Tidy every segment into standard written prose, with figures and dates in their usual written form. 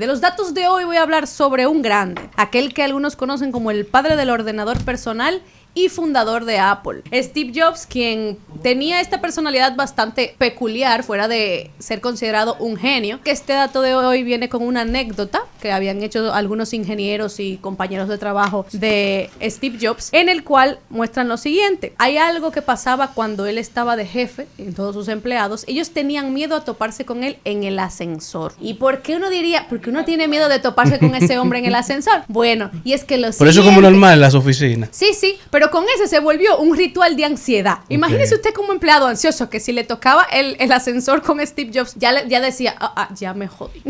De los datos de hoy voy a hablar sobre un grande, aquel que algunos conocen como el padre del ordenador personal y fundador de Apple, Steve Jobs, quien tenía esta personalidad bastante peculiar, fuera de ser considerado un genio. Que este dato de hoy viene con una anécdota que habían hecho algunos ingenieros y compañeros de trabajo de Steve Jobs, en el cual muestran lo siguiente: hay algo que pasaba cuando él estaba de jefe en todos sus empleados. Ellos tenían miedo a toparse con él en el ascensor. ¿Y por qué uno diría? Porque uno tiene miedo de toparse con ese hombre en el ascensor. Bueno, y es que lo Por eso como normal en las oficinas. Sí, pero con ese se volvió un ritual de ansiedad. Imagínese usted como empleado ansioso que si le tocaba el ascensor con Steve Jobs, ya decía, ya me jodí.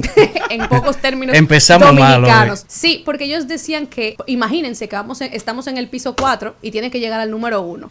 En pocos términos empezamos dominicanos. Malo, sí, porque ellos decían que, imagínense que estamos en el piso 4 y tiene que llegar al número 1.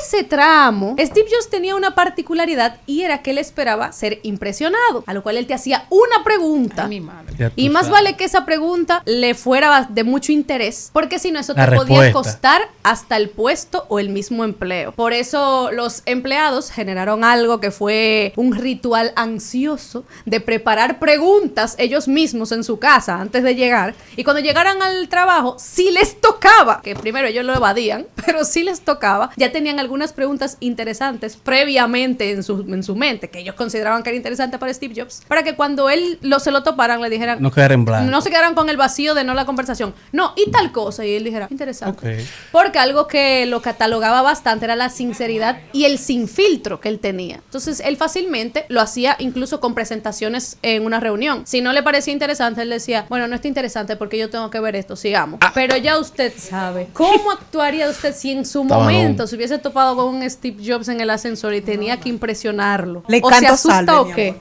Ese tramo, Steve Jobs tenía una particularidad y era que él esperaba ser impresionado, a lo cual él te hacía una pregunta. Ay, mi madre. Y más vale que esa pregunta le fuera de mucho interés, porque si no, eso te La podía respuesta. costar hasta el puesto o el mismo empleo. Por eso los empleados generaron algo que fue un ritual ansioso de preparar preguntas ellos mismos en su casa antes de llegar, y cuando llegaran al trabajo, si les tocaba, que primero ellos lo evadían, pero si les tocaba, ya tenían algunas preguntas interesantes previamente en su mente, que ellos consideraban que era interesante para Steve Jobs, para que cuando él se lo toparan, le dijeran, No quedar en blanco. no se quedaran con el vacío de no la conversación, no, y tal cosa, y él dijera, interesante. Ok. Porque algo que lo catalogaba bastante era la sinceridad y el sin filtro que él tenía. Entonces él fácilmente lo hacía incluso con presentaciones en una reunión. Si no le parecía interesante, él decía, bueno, no está interesante porque yo tengo que ver esto, sigamos. Pero ya usted sabe, ¿cómo actuaría usted si en su momento se hubiese topado con un Steve Jobs en el ascensor y tenía que impresionarlo? Le ¿O se canto asusta salve, o mi qué? amor.